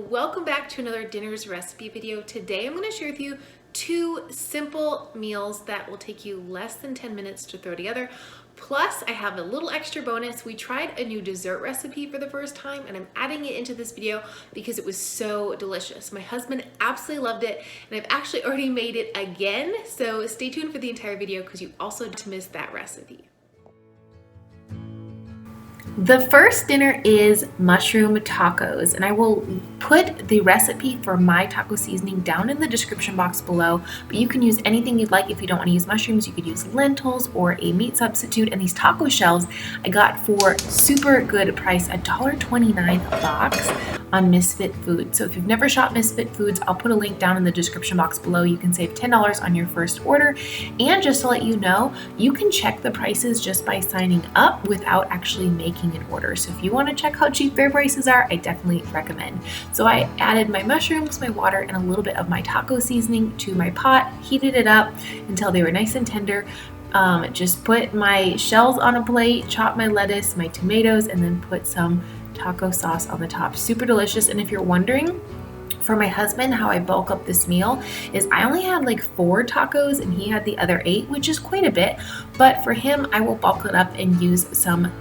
welcome back to another dinner's recipe video. Today I'm going to share with you two simple meals that will take you less than 10 minutes to throw together. Plus I have a little extra bonus. We tried a new dessert recipe for the first time and I'm adding it into this video because it was so delicious. My husband absolutely loved it and I've actually already made it again, so stay tuned for the entire video because you also don't miss that recipe. The first dinner is mushroom tacos, and I will put the recipe for my taco seasoning down in the description box below, but you can use anything you'd like. If you don't want to use mushrooms, you could use lentils or a meat substitute. And these taco shells I got for super good price, $1.29 a box on Misfit Foods. So if you've never shopped Misfit Foods, I'll put a link down in the description box below. You can save $10 on your first order. And just to let you know, you can check the prices just by signing up without actually making an order. So if you want to check how cheap their prices are, I definitely recommend. So I added my mushrooms, my water, and a little bit of my taco seasoning to my pot, heated it up until they were nice and tender. Just put my shells on a plate, chop my lettuce, my tomatoes, and then put some taco sauce on the top. Super delicious. And if you're wondering, for my husband, how I bulk up this meal is I only had like 4 tacos and he had the other 8, which is quite a bit. But for him, I will bulk it up and use some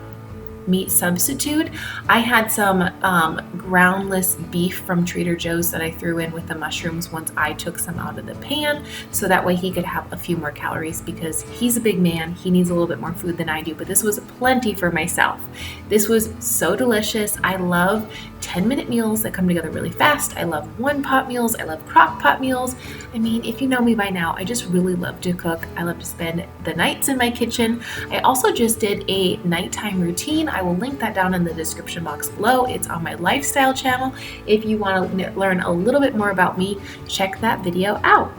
meat substitute. I had some groundless beef from Trader Joe's that I threw in with the mushrooms once I took some out of the pan, so that way he could have a few more calories because he's a big man. He needs a little bit more food than I do, but this was plenty for myself. This was so delicious. I love 10-minute meals that come together really fast. I love one-pot meals. I love crock-pot meals. I mean, if you know me by now, I just really love to cook. I love to spend the nights in my kitchen. I also just did a nighttime routine. I will link that down in the description box below. It's on my lifestyle channel. If you want to learn a little bit more about me, check that video out.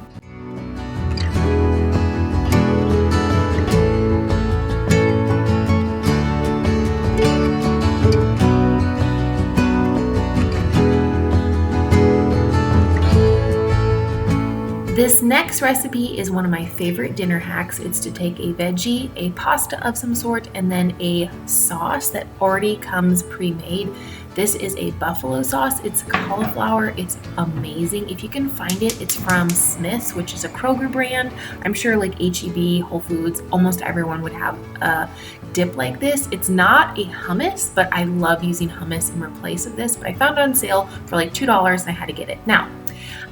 This next recipe is one of my favorite dinner hacks. It's to take a veggie, a pasta of some sort, and then a sauce that already comes pre-made. This is a buffalo sauce. It's cauliflower. It's amazing. If you can find it, it's from Smith's, which is a Kroger brand. I'm sure like H-E-B, Whole Foods, almost everyone would have a dip like this. It's not a hummus, but I love using hummus in place of this. But I found it on sale for like $2 and I had to get it. Now,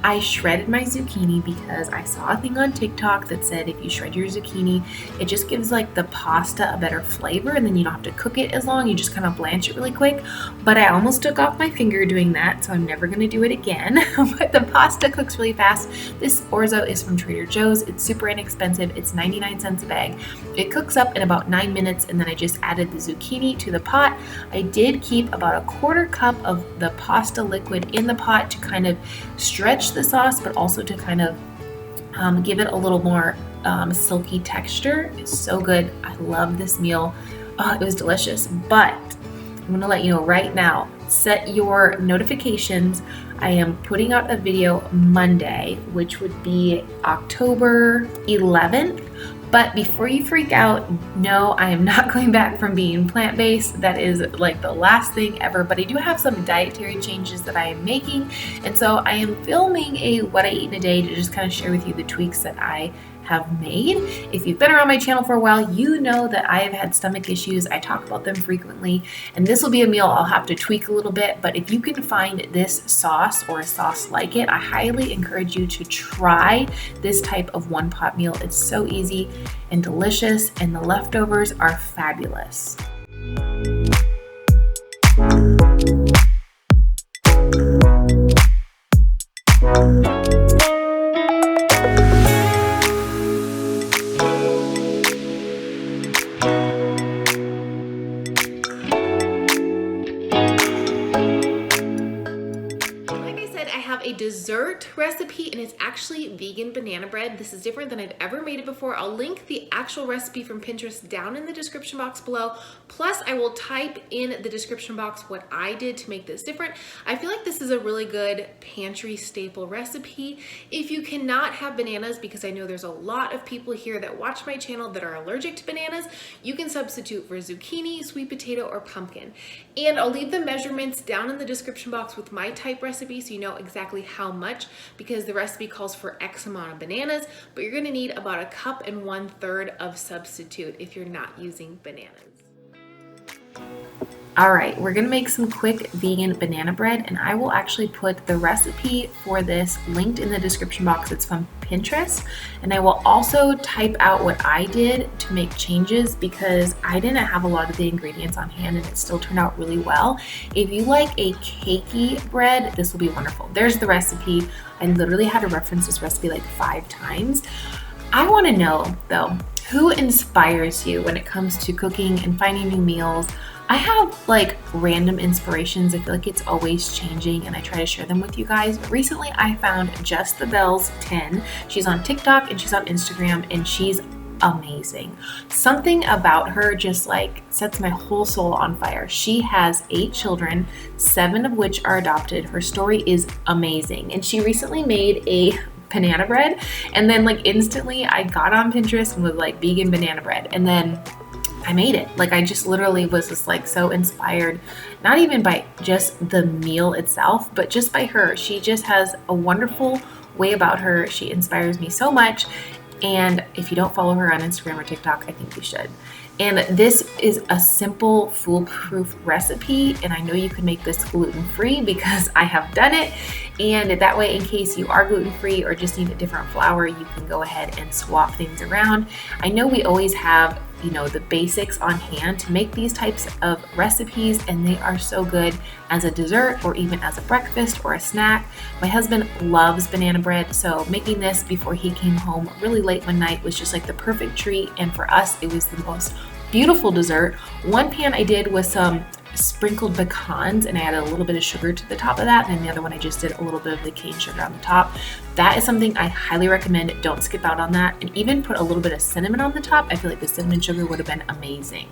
I shredded my zucchini because I saw a thing on TikTok that said if you shred your zucchini, it just gives like the pasta a better flavor and then you don't have to cook it as long. You just kind of blanch it really quick. But I almost took off my finger doing that, so I'm never going to do it again. But the pasta cooks really fast. This orzo is from Trader Joe's. It's super inexpensive. It's 99 cents a bag. It cooks up in about 9 minutes and then I just added the zucchini to the pot. I did keep about 1/4 cup of the pasta liquid in the pot to kind of stretch the sauce, but also to kind of give it a little more silky texture. It's so good. I love this meal. Oh, it was delicious. But I'm going to let you know right now, set your notifications. I am putting out a video Monday, which would be October 11th. But before you freak out, no, I am not going back from being plant-based. That is like the last thing ever, but I do have some dietary changes that I am making. And so I am filming a what I eat in a day to just kind of share with you the tweaks that I have made. If you've been around my channel for a while, you know that I have had stomach issues. I talk about them frequently, and this will be a meal I'll have to tweak a little bit, but if you can find this sauce or a sauce like it, I highly encourage you to try this type of one-pot meal. It's so easy and delicious, and the leftovers are fabulous. have a dessert recipe, and it's actually vegan banana bread. This is different than I've ever made it before. I'll link the actual recipe from Pinterest down in the description box below. Plus, I will type in the description box what I did to make this different. I feel like this is a really good pantry staple recipe. If you cannot have bananas, because I know there's a lot of people here that watch my channel that are allergic to bananas, you can substitute for zucchini, sweet potato, or pumpkin. And I'll leave the measurements down in the description box with my type recipe so you know exactly how much, because the recipe calls for X amount of bananas, but you're gonna need about 1 1/3 cups of substitute if you're not using bananas. All right, we're gonna make some quick vegan banana bread, and I will actually put the recipe for this linked in the description box. It's from Pinterest, and I will also type out what I did to make changes because I didn't have a lot of the ingredients on hand and it still turned out really well. If you like a cakey bread, this will be wonderful. There's the recipe. I literally had to reference this recipe like 5 times. I wanna know though, who inspires you when it comes to cooking and finding new meals? I have like random inspirations. I feel like it's always changing and I try to share them with you guys. But recently I found Just the Bells 10. She's on TikTok and she's on Instagram and she's amazing. Something about her just like sets my whole soul on fire. She has 8 children, 7 of which are adopted. Her story is amazing. And she recently made a banana bread, and then like instantly I got on Pinterest and was like vegan banana bread, and then I made it. Like I just literally was just like so inspired, not even by just the meal itself, but just by her. She just has a wonderful way about her. She inspires me so much. And if you don't follow her on Instagram or TikTok, I think you should. And this is a simple, foolproof recipe. And I know you can make this gluten-free because I have done it. And that way, in case you are gluten-free or just need a different flour, you can go ahead and swap things around. I know we always have, you know, the basics on hand to make these types of recipes, and they are so good as a dessert or even as a breakfast or a snack. My husband loves banana bread, so making this before he came home really late one night was just like the perfect treat, and for us it was the most beautiful dessert. One pan I did was some sprinkled pecans and I added a little bit of sugar to the top of that, and then the other one I just did a little bit of the cane sugar on the top. That is something I highly recommend. Don't skip out on that, and even put a little bit of cinnamon on the top. I feel like the cinnamon sugar would have been amazing.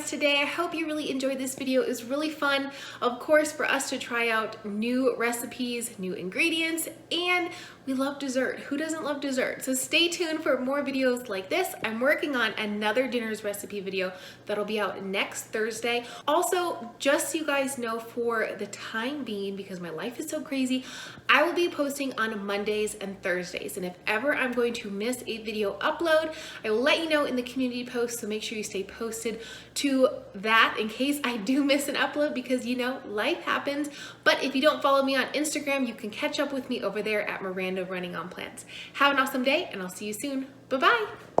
Today. I hope you really enjoyed this video. It was really fun, of course, for us to try out new recipes, new ingredients, and we love dessert. Who doesn't love dessert? So stay tuned for more videos like this. I'm working on another dinner's recipe video that'll be out next Thursday. Also, just so you guys know, for the time being, because my life is so crazy, I will be posting on Mondays and Thursdays. And if ever I'm going to miss a video upload, I will let you know in the community post, so make sure you stay posted to that in case I do miss an upload, because you know, life happens. But if you don't follow me on Instagram, you can catch up with me over there at Miranda Running on Plants. Have an awesome day, and I'll see you soon. Bye-bye.